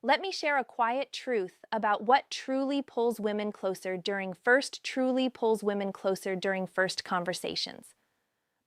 Let me share a quiet truth about what truly pulls women closer during first conversations.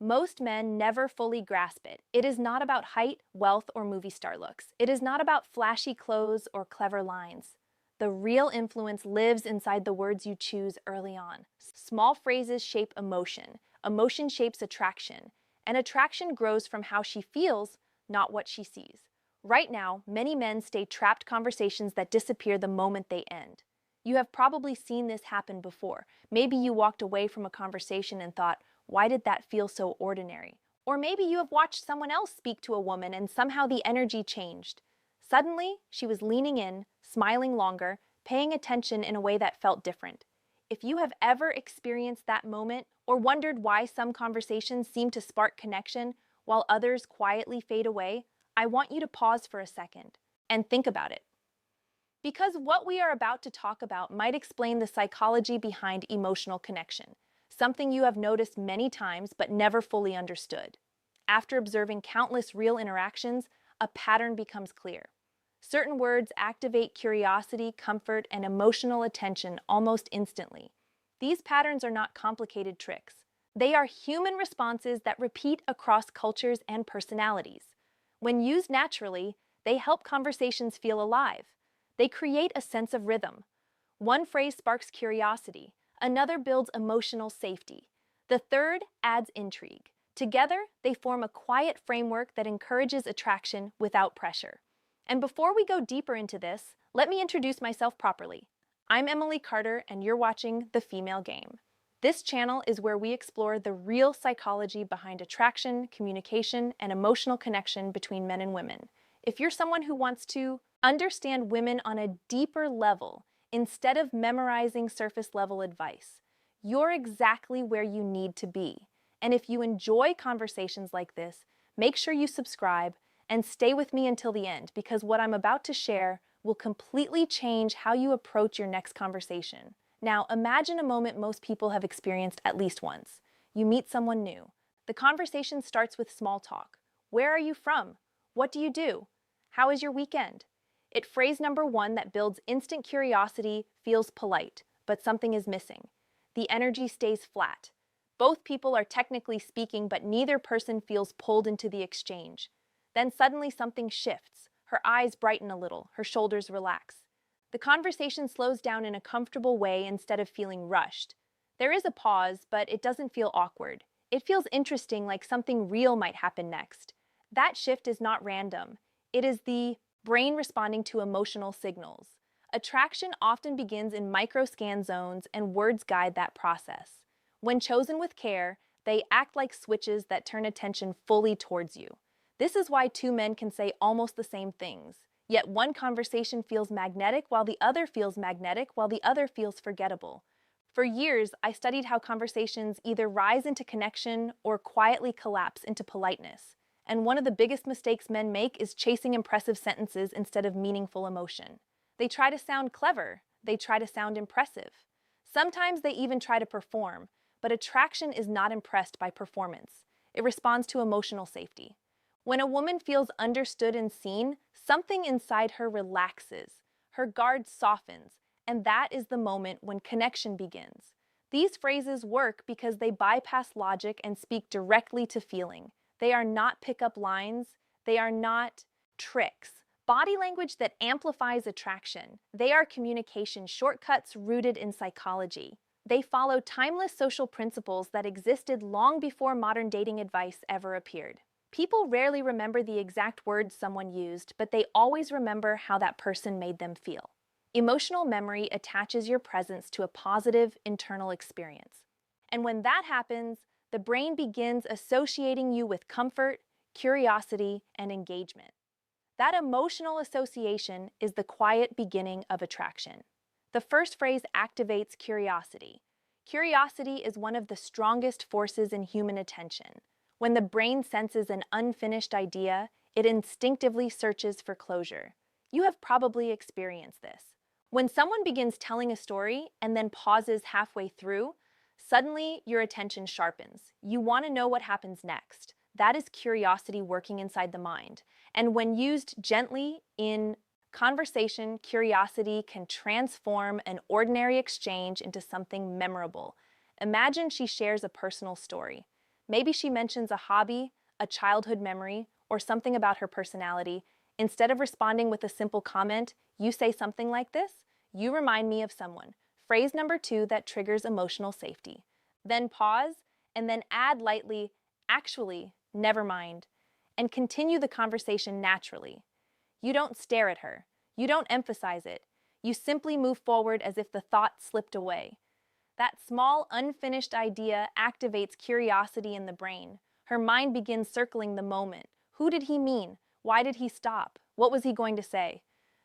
Most men never fully grasp it. It is not about height, wealth, or movie star looks. It is not about flashy clothes or clever lines. The real influence lives inside the words you choose early on. Small phrases shape emotion. Emotion shapes attraction. And attraction grows from how she feels, not what she sees. Right now, many men stay trapped conversations that disappear the moment they end. You have probably seen this happen before. Maybe you walked away from a conversation and thought, why did that feel so ordinary? Or maybe you have watched someone else speak to a woman and somehow the energy changed. Suddenly, she was leaning in, smiling longer, paying attention in a way that felt different. If you have ever experienced that moment or wondered why some conversations seem to spark connection while others quietly fade away, I want you to pause for a second and think about it. Because what we are about to talk about might explain the psychology behind emotional connection, something you have noticed many times but never fully understood. After observing countless real interactions, a pattern becomes clear. Certain words activate curiosity, comfort, and emotional attention almost instantly. These patterns are not complicated tricks. They are human responses that repeat across cultures and personalities. When used naturally, they help conversations feel alive. They create a sense of rhythm. One phrase sparks curiosity, another builds emotional safety. The third adds intrigue. Together, they form a quiet framework that encourages attraction without pressure. And before we go deeper into this, let me introduce myself properly. I'm Emily Carter, and you're watching The Female Game. This channel is where we explore the real psychology behind attraction, communication, and emotional connection between men and women. If you're someone who wants to understand women on a deeper level, instead of memorizing surface-level advice, you're exactly where you need to be. And if you enjoy conversations like this, make sure you subscribe and stay with me until the end, because what I'm about to share will completely change how you approach your next conversation. Now, imagine a moment most people have experienced at least once. You meet someone new. The conversation starts with small talk. Where are you from? What do you do? How is your weekend? Phrase number one that builds instant curiosity feels polite, but something is missing. The energy stays flat. Both people are technically speaking, but neither person feels pulled into the exchange. Then suddenly something shifts. Her eyes brighten a little, her shoulders relax. The conversation slows down in a comfortable way instead of feeling rushed. There is a pause, but it doesn't feel awkward. It feels interesting, like something real might happen next. That shift is not random. It is the brain responding to emotional signals. Attraction often begins in micro-scan zones, and words guide that process. When chosen with care, they act like switches that turn attention fully towards you. This is why two men can say almost the same things. Yet one conversation feels magnetic while the other feels forgettable. For years, I studied how conversations either rise into connection or quietly collapse into politeness. And one of the biggest mistakes men make is chasing impressive sentences instead of meaningful emotion. They try to sound clever. They try to sound impressive. Sometimes they even try to perform, but attraction is not impressed by performance. It responds to emotional safety. When a woman feels understood and seen, something inside her relaxes. Her guard softens, and that is the moment when connection begins. These phrases work because they bypass logic and speak directly to feeling. They are not pickup lines. They are not tricks. Body language that amplifies attraction. They are communication shortcuts rooted in psychology. They follow timeless social principles that existed long before modern dating advice ever appeared. People rarely remember the exact words someone used, but they always remember how that person made them feel. Emotional memory attaches your presence to a positive internal experience. And when that happens, the brain begins associating you with comfort, curiosity, and engagement. That emotional association is the quiet beginning of attraction. The first phrase activates curiosity. Curiosity is one of the strongest forces in human attention. When the brain senses an unfinished idea, it instinctively searches for closure. You have probably experienced this. When someone begins telling a story and then pauses halfway through, suddenly your attention sharpens. You want to know what happens next. That is curiosity working inside the mind. And when used gently in Conversation, curiosity can transform an ordinary exchange into something memorable. Imagine she shares a personal story. Maybe she mentions a hobby, a childhood memory, or something about her personality. Instead of responding with a simple comment, you say something like this: "You remind me of someone." Phrase number 2 that triggers emotional safety. Then pause, and then add lightly, "Actually, never mind," and continue the conversation naturally. You don't stare at her. You don't emphasize it. You simply move forward as if the thought slipped away. That small, unfinished idea activates curiosity in the brain. Her mind begins circling the moment. Who did he mean? Why did he stop? What was he going to say?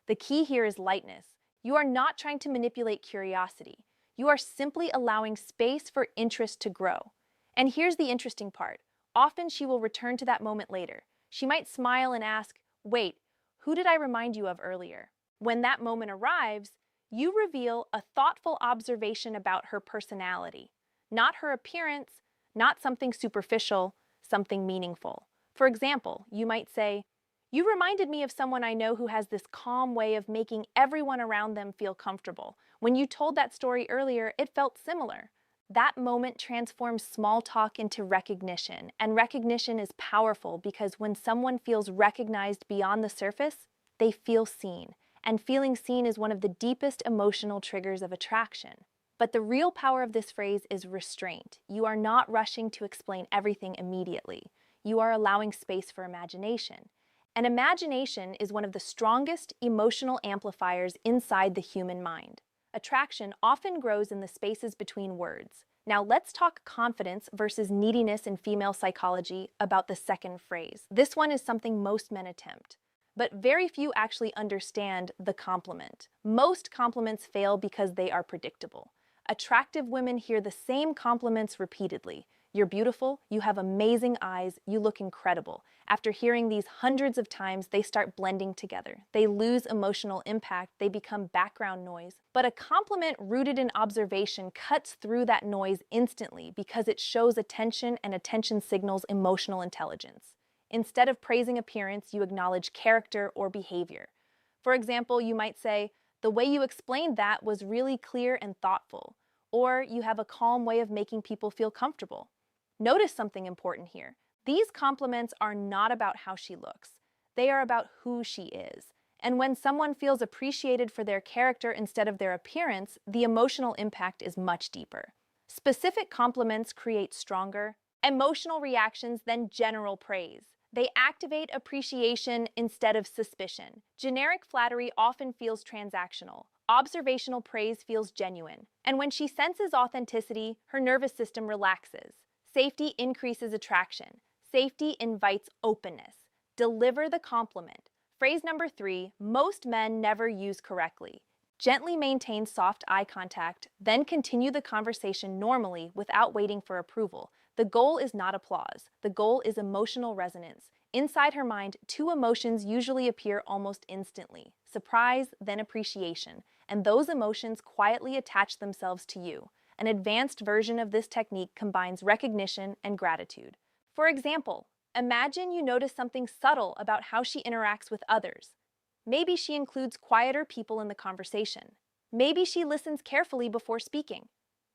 The key here is lightness. You are not trying to manipulate curiosity. You are simply allowing space for interest to grow. And here's the interesting part. Often she will return to that moment later. She might smile and ask, "Wait, who did I remind you of earlier?" When that moment arrives, you reveal a thoughtful observation about her personality. Not her appearance, not something superficial, something meaningful. For example, you might say, "You reminded me of someone I know who has this calm way of making everyone around them feel comfortable. When you told that story earlier, it felt similar." That moment transforms small talk into recognition, and recognition is powerful because when someone feels recognized beyond the surface, they feel seen. And feeling seen is one of the deepest emotional triggers of attraction. But the real power of this phrase is restraint. You are not rushing to explain everything immediately. You are allowing space for imagination. And imagination is one of the strongest emotional amplifiers inside the human mind. Attraction often grows in the spaces between words. Now let's talk confidence versus neediness in female psychology about the second phrase. This one is something most men attempt, but very few actually understand the compliment. Most compliments fail because they are predictable. Attractive women hear the same compliments repeatedly. "You're beautiful, you have amazing eyes, you look incredible." After hearing these hundreds of times, they start blending together. They lose emotional impact, they become background noise. But a compliment rooted in observation cuts through that noise instantly because it shows attention, and attention signals emotional intelligence. Instead of praising appearance, you acknowledge character or behavior. For example, you might say, "The way you explained that was really clear and thoughtful," or "You have a calm way of making people feel comfortable." Notice something important here. These compliments are not about how she looks. They are about who she is. And when someone feels appreciated for their character instead of their appearance, the emotional impact is much deeper. Specific compliments create stronger emotional reactions than general praise. They activate appreciation instead of suspicion. Generic flattery often feels transactional. Observational praise feels genuine. And when she senses authenticity, her nervous system relaxes. Safety increases attraction. Safety invites openness. Deliver the compliment. Phrase number 3, most men never use correctly. Gently maintain soft eye contact, then continue the conversation normally without waiting for approval. The goal is not applause. The goal is emotional resonance. Inside her mind, 2 emotions usually appear almost instantly: surprise, then appreciation. And those emotions quietly attach themselves to you. An advanced version of this technique combines recognition and gratitude. For example, imagine you notice something subtle about how she interacts with others. Maybe she includes quieter people in the conversation. Maybe she listens carefully before speaking.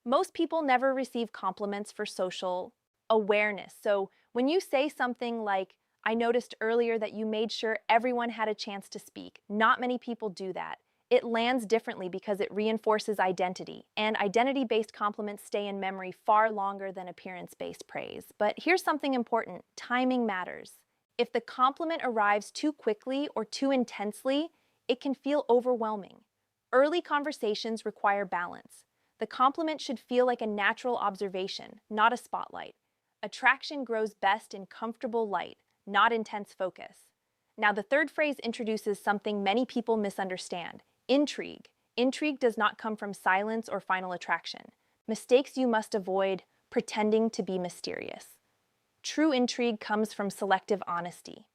Most people never receive compliments for social awareness. So when you say something like, "I noticed earlier that you made sure everyone had a chance to speak," not many people do that. It lands differently because it reinforces identity, and identity-based compliments stay in memory far longer than appearance-based praise. But here's something important: timing matters. If the compliment arrives too quickly or too intensely, it can feel overwhelming. Early conversations require balance. The compliment should feel like a natural observation, not a spotlight. Attraction grows best in comfortable light, not intense focus. Now, the third phrase introduces something many people misunderstand: intrigue. Intrigue does not come from silence or final attraction. Mistakes you must avoid: pretending to be mysterious. True intrigue comes from selective honesty.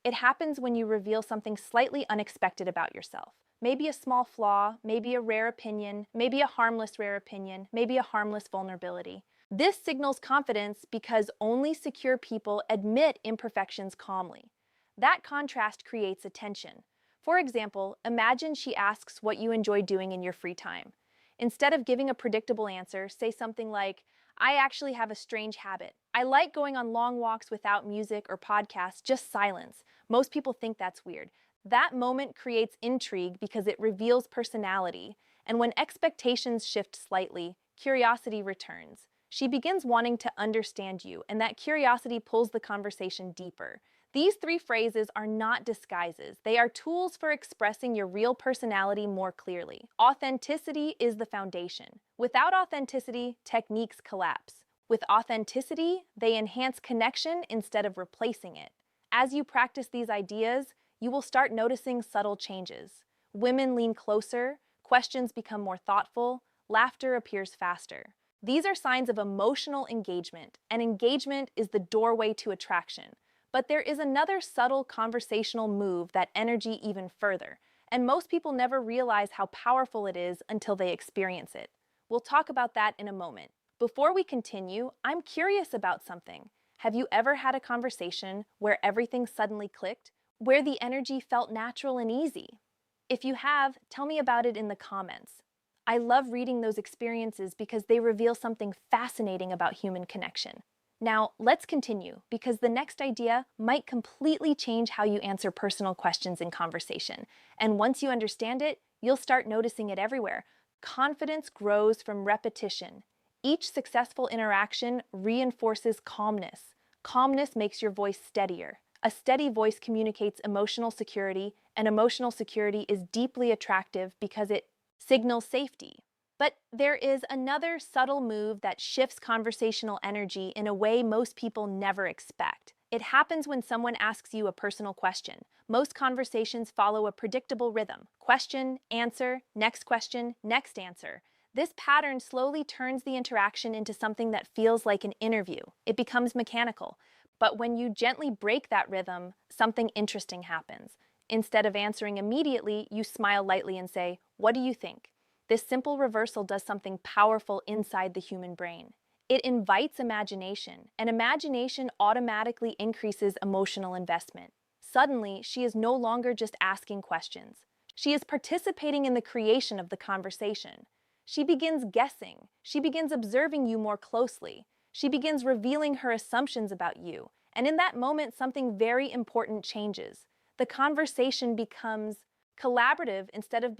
It happens when you reveal something slightly unexpected about yourself. Maybe a small flaw, maybe a rare opinion, maybe a harmless rare opinion, maybe a harmless vulnerability. This signals confidence because only secure people admit imperfections calmly. That contrast creates attention. For example, imagine she asks what you enjoy doing in your free time. Instead of giving a predictable answer, say something like, I actually have a strange habit. I like going on long walks without music or podcasts, just silence. Most people think that's weird. That moment creates intrigue because it reveals personality, and when expectations shift slightly, curiosity returns. She begins wanting to understand you, and that curiosity pulls the conversation deeper. These three phrases are not disguises. They are tools for expressing your real personality more clearly. Authenticity is the foundation. Without authenticity, techniques collapse. With authenticity, they enhance connection instead of replacing it. As you practice these ideas, you will start noticing subtle changes. Women lean closer, questions become more thoughtful, laughter appears faster. These are signs of emotional engagement, and engagement is the doorway to attraction. But there is another subtle conversational move that energy even further, and most people never realize how powerful it is until they experience it. We'll talk about that in a moment. Before we continue, I'm curious about something. Have you ever had a conversation where everything suddenly clicked, where the energy felt natural and easy? If you have, tell me about it in the comments. I love reading those experiences because they reveal something fascinating about human connection. Now, let's continue, because the next idea might completely change how you answer personal questions in conversation. And once you understand it, you'll start noticing it everywhere. Confidence grows from repetition. Each successful interaction reinforces calmness. Calmness makes your voice steadier. A steady voice communicates emotional security, and emotional security is deeply attractive because it signals safety. But there is another subtle move that shifts conversational energy in a way most people never expect. It happens when someone asks you a personal question. Most conversations follow a predictable rhythm: question, answer, next question, next answer. This pattern slowly turns the interaction into something that feels like an interview. It becomes mechanical. But when you gently break that rhythm, something interesting happens. Instead of answering immediately, you smile lightly and say, "What do you think?" This simple reversal does something powerful inside the human brain. It invites imagination, and imagination automatically increases emotional investment. Suddenly, she is no longer just asking questions. She is participating in the creation of the conversation. She begins guessing. She begins observing you more closely. She begins revealing her assumptions about you. And in that moment, something very important changes. The conversation becomes collaborative instead of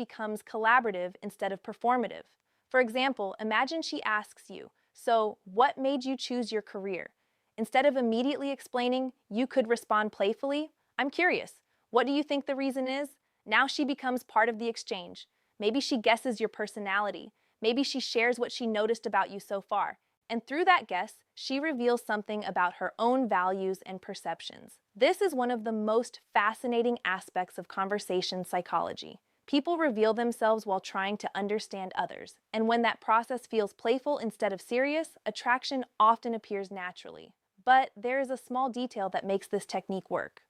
performative. For example, imagine she asks you, "So, what made you choose your career?" Instead of immediately explaining, you could respond playfully, "I'm curious. What do you think the reason is?" Now she becomes part of the exchange. Maybe she guesses your personality. Maybe she shares what she noticed about you so far. And through that guess, she reveals something about her own values and perceptions. This is one of the most fascinating aspects of conversation psychology. People reveal themselves while trying to understand others, and when that process feels playful instead of serious, attraction often appears naturally. But there is a small detail that makes this technique work.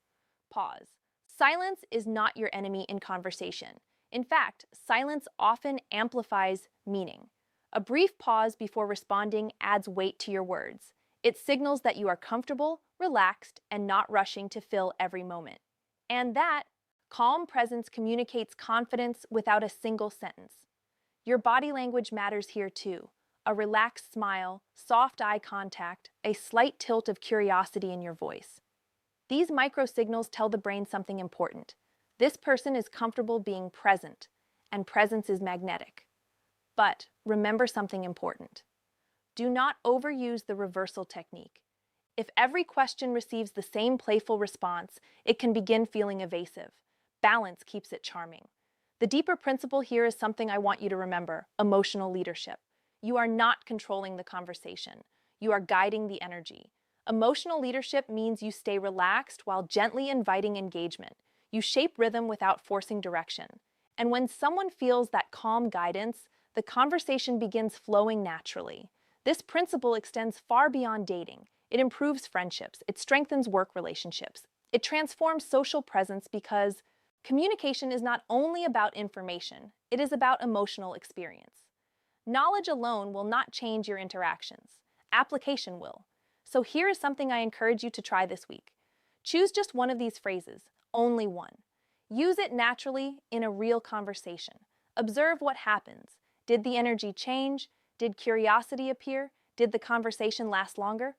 Pause. Silence is not your enemy in conversation. In fact, silence often amplifies meaning. A brief pause before responding adds weight to your words. It signals that you are comfortable, relaxed, and not rushing to fill every moment. And that calm presence communicates confidence without a single sentence. Your body language matters here too. A relaxed smile, soft eye contact, a slight tilt of curiosity in your voice. These micro signals tell the brain something important. This person is comfortable being present, and presence is magnetic. But remember something important. Do not overuse the reversal technique. If every question receives the same playful response, it can begin feeling evasive. Balance keeps it charming. The deeper principle here is something I want you to remember: emotional leadership. You are not controlling the conversation. You are guiding the energy. Emotional leadership means you stay relaxed while gently inviting engagement. You shape rhythm without forcing direction. And when someone feels that calm guidance, the conversation begins flowing naturally. This principle extends far beyond dating. It improves friendships. It strengthens work relationships. It transforms social presence because communication is not only about information, it is about emotional experience. Knowledge alone will not change your interactions. Application will. So here is something I encourage you to try this week. Choose just one of these phrases, only one. Use it naturally in a real conversation. Observe what happens. Did the energy change? Did curiosity appear? Did the conversation last longer?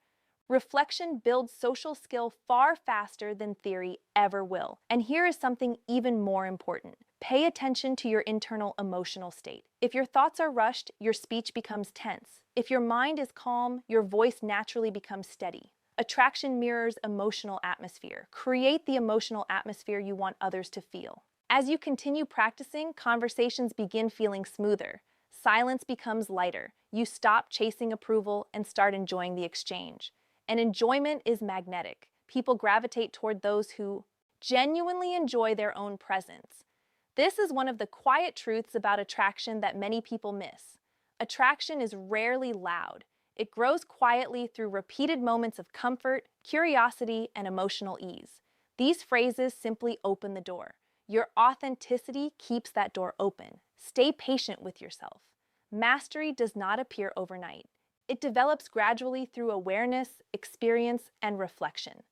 Reflection builds social skill far faster than theory ever will. And here is something even more important. Pay attention to your internal emotional state. If your thoughts are rushed, your speech becomes tense. If your mind is calm, your voice naturally becomes steady. Attraction mirrors emotional atmosphere. Create the emotional atmosphere you want others to feel. As you continue practicing, conversations begin feeling smoother. Silence becomes lighter. You stop chasing approval and start enjoying the exchange. And enjoyment is magnetic. People gravitate toward those who genuinely enjoy their own presence. This is one of the quiet truths about attraction that many people miss. Attraction is rarely loud. It grows quietly through repeated moments of comfort, curiosity, and emotional ease. These phrases simply open the door. Your authenticity keeps that door open. Stay patient with yourself. Mastery does not appear overnight. It develops gradually through awareness, experience, and reflection.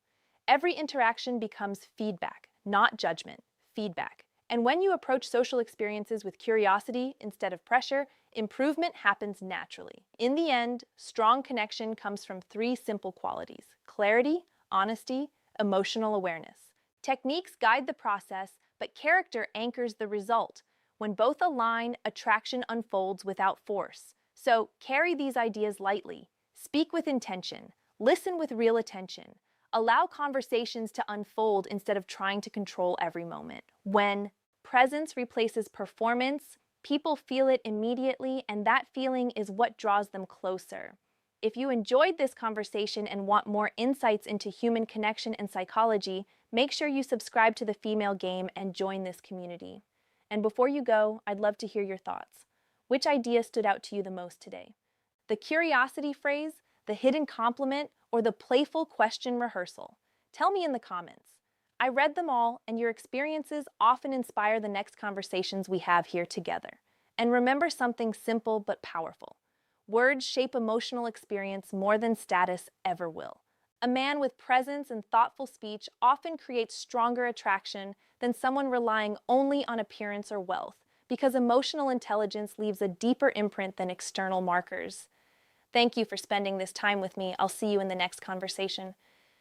Every interaction becomes feedback, not judgment, feedback. And when you approach social experiences with curiosity instead of pressure, improvement happens naturally. In the end, strong connection comes from three simple qualities: clarity, honesty, emotional awareness. Techniques guide the process, but character anchors the result. When both align, attraction unfolds without force. So carry these ideas lightly. Speak with intention. Listen with real attention. Allow conversations to unfold instead of trying to control every moment. When presence replaces performance, people feel it immediately, and that feeling is what draws them closer. If you enjoyed this conversation and want more insights into human connection and psychology, make sure you subscribe to The Female Game and join this community. And before you go, I'd love to hear your thoughts. Which idea stood out to you the most today? The curiosity phrase, the hidden compliment, or the playful question rehearsal? Tell me in the comments. I read them all, and your experiences often inspire the next conversations we have here together. And remember something simple but powerful. Words shape emotional experience more than status ever will. A man with presence and thoughtful speech often creates stronger attraction than someone relying only on appearance or wealth, because emotional intelligence leaves a deeper imprint than external markers. Thank you for spending this time with me. I'll see you in the next conversation.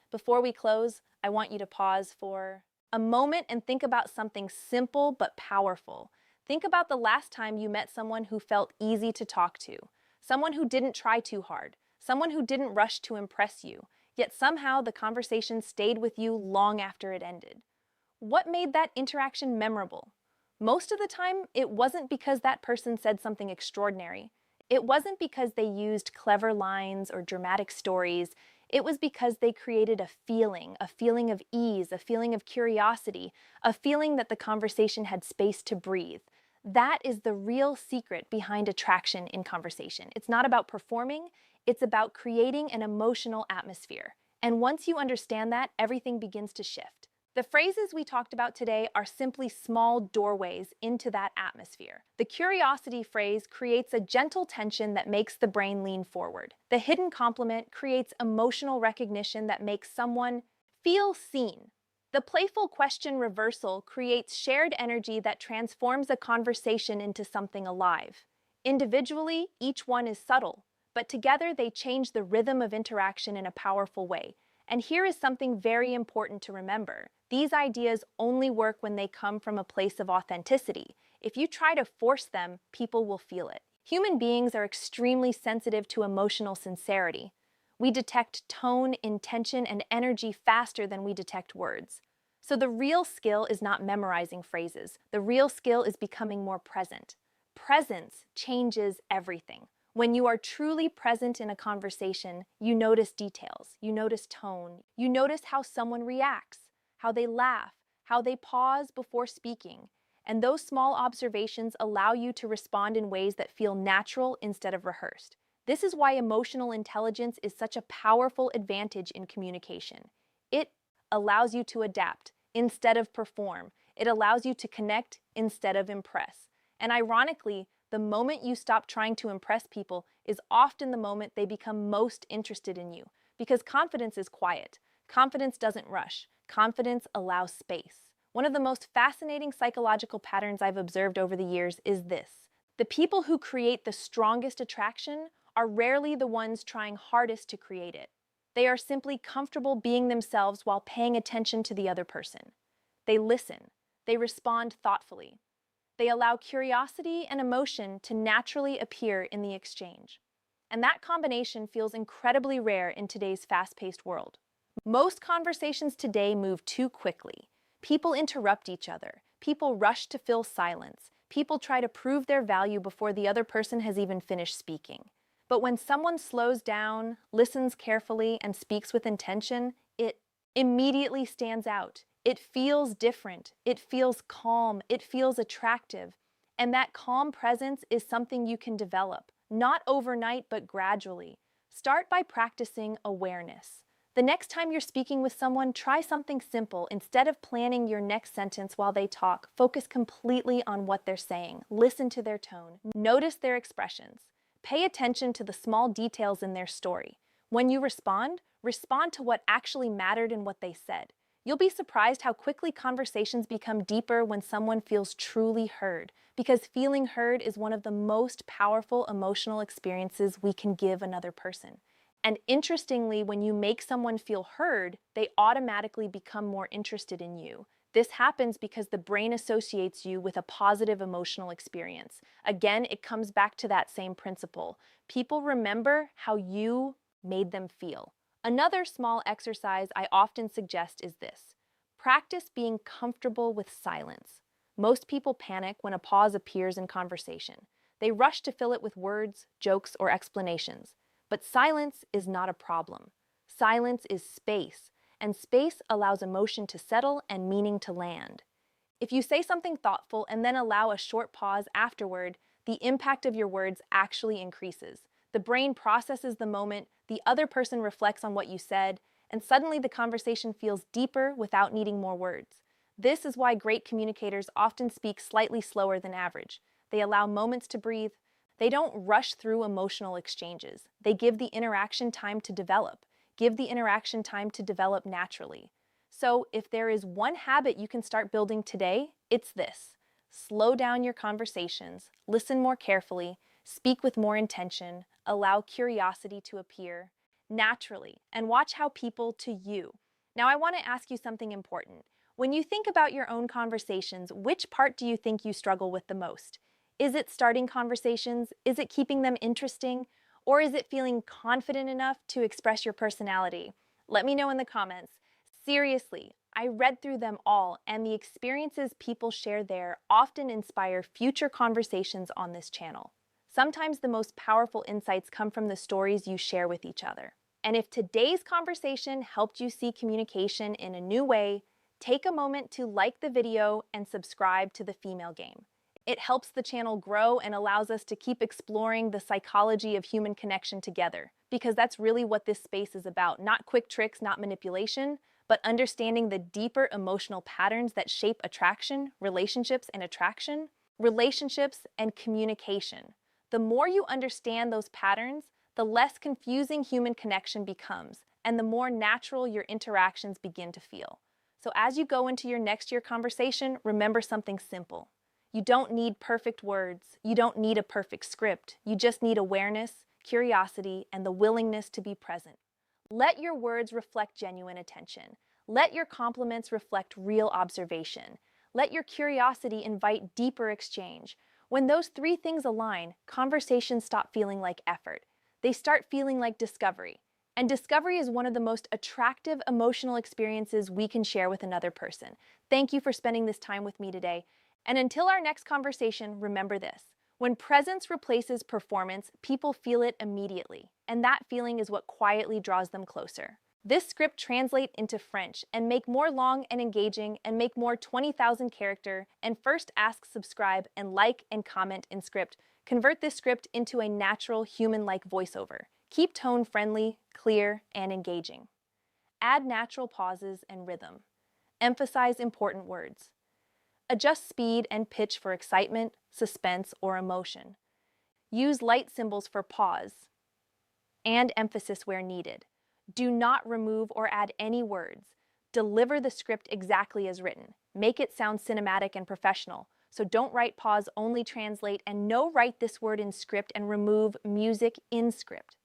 Before we close, I want you to pause for a moment and think about something simple but powerful. Think about the last time you met someone who felt easy to talk to, someone who didn't try too hard, someone who didn't rush to impress you, yet somehow the conversation stayed with you long after it ended. What made that interaction memorable? Most of the time, it wasn't because that person said something extraordinary. It wasn't because they used clever lines or dramatic stories. It was because they created a feeling of ease, a feeling of curiosity, a feeling that the conversation had space to breathe. That is the real secret behind attraction in conversation. It's not about performing, it's about creating an emotional atmosphere. And once you understand that, everything begins to shift. The phrases we talked about today are simply small doorways into that atmosphere. The curiosity phrase creates a gentle tension that makes the brain lean forward. The hidden compliment creates emotional recognition that makes someone feel seen. The playful question reversal creates shared energy that transforms a conversation into something alive. Individually, each one is subtle, but together they change the rhythm of interaction in a powerful way. And here is something very important to remember. These ideas only work when they come from a place of authenticity. If you try to force them, people will feel it. Human beings are extremely sensitive to emotional sincerity. We detect tone, intention, and energy faster than we detect words. So the real skill is not memorizing phrases. The real skill is becoming more present. Presence changes everything. When you are truly present in a conversation, you notice details, you notice tone, you notice how someone reacts, how they laugh, how they pause before speaking. And those small observations allow you to respond in ways that feel natural instead of rehearsed. This is why emotional intelligence is such a powerful advantage in communication. It allows you to adapt instead of perform. It allows you to connect instead of impress. And ironically, the moment you stop trying to impress people is often the moment they become most interested in you, because confidence is quiet. Confidence doesn't rush. Confidence allows space. One of the most fascinating psychological patterns I've observed over the years is this. The people who create the strongest attraction are rarely the ones trying hardest to create it. They are simply comfortable being themselves while paying attention to the other person. They listen. They respond thoughtfully. They allow curiosity and emotion to naturally appear in the exchange. And that combination feels incredibly rare in today's fast-paced world. Most conversations today move too quickly. People interrupt each other. People rush to fill silence. People try to prove their value before the other person has even finished speaking. But when someone slows down, listens carefully, and speaks with intention, it immediately stands out. It feels different. It feels calm. It feels attractive. And that calm presence is something you can develop, not overnight, but gradually. Start by practicing awareness. The next time you're speaking with someone, try something simple. Instead of planning your next sentence while they talk, focus completely on what they're saying. Listen to their tone. Notice their expressions. Pay attention to the small details in their story. When you respond to what actually mattered in what they said. You'll be surprised how quickly conversations become deeper when someone feels truly heard, because feeling heard is one of the most powerful emotional experiences we can give another person. And interestingly, when you make someone feel heard, they automatically become more interested in you. This happens because the brain associates you with a positive emotional experience. Again, it comes back to that same principle. People remember how you made them feel. Another small exercise I often suggest is this. Practice being comfortable with silence. Most people panic when a pause appears in conversation. They rush to fill it with words, jokes, or explanations. But silence is not a problem. Silence is space, and space allows emotion to settle and meaning to land. If you say something thoughtful and then allow a short pause afterward, the impact of your words actually increases. The brain processes the moment, the other person reflects on what you said, and suddenly the conversation feels deeper without needing more words. This is why great communicators often speak slightly slower than average. They allow moments to breathe. They don't rush through emotional exchanges. They give the interaction time to develop. Give the interaction time to develop naturally. So, if there is one habit you can start building today, it's this. Slow down your conversations, listen more carefully, speak with more intention, allow curiosity to appear naturally, and watch how people to you. Now, I want to ask you something important. When you think about your own conversations, which part do you think you struggle with the most? Is it starting conversations? Is it keeping them interesting? Or is it feeling confident enough to express your personality? Let me know in the comments. Seriously, I read through them all, and the experiences people share there often inspire future conversations on this channel. Sometimes the most powerful insights come from the stories you share with each other. And if today's conversation helped you see communication in a new way, take a moment to like the video and subscribe to The Female Game. It helps the channel grow and allows us to keep exploring the psychology of human connection together, because that's really what this space is about. Not quick tricks, not manipulation, but understanding the deeper emotional patterns that shape attraction, relationships and communication. The more you understand those patterns, the less confusing human connection becomes, and the more natural your interactions begin to feel. So as you go into your next year conversation, remember something simple. You don't need perfect words. You don't need a perfect script. You just need awareness, curiosity, and the willingness to be present. Let your words reflect genuine attention. Let your compliments reflect real observation. Let your curiosity invite deeper exchange. When those three things align, conversations stop feeling like effort. They start feeling like discovery. And discovery is one of the most attractive emotional experiences we can share with another person. Thank you for spending this time with me today. And until our next conversation, remember this. When presence replaces performance, people feel it immediately, and that feeling is what quietly draws them closer. This script translate into French and make more long and engaging and make more 20,000 character and first ask, subscribe, and like and comment in script. Convert this script into a natural human-like voiceover. Keep tone friendly, clear, and engaging. Add natural pauses and rhythm. Emphasize important words. Adjust speed and pitch for excitement, suspense, or emotion. Use light symbols for pause and emphasis where needed. Do not remove or add any words. Deliver the script exactly as written. Make it sound cinematic and professional. So don't write pause, only translate, and no write this word in script and remove music in script.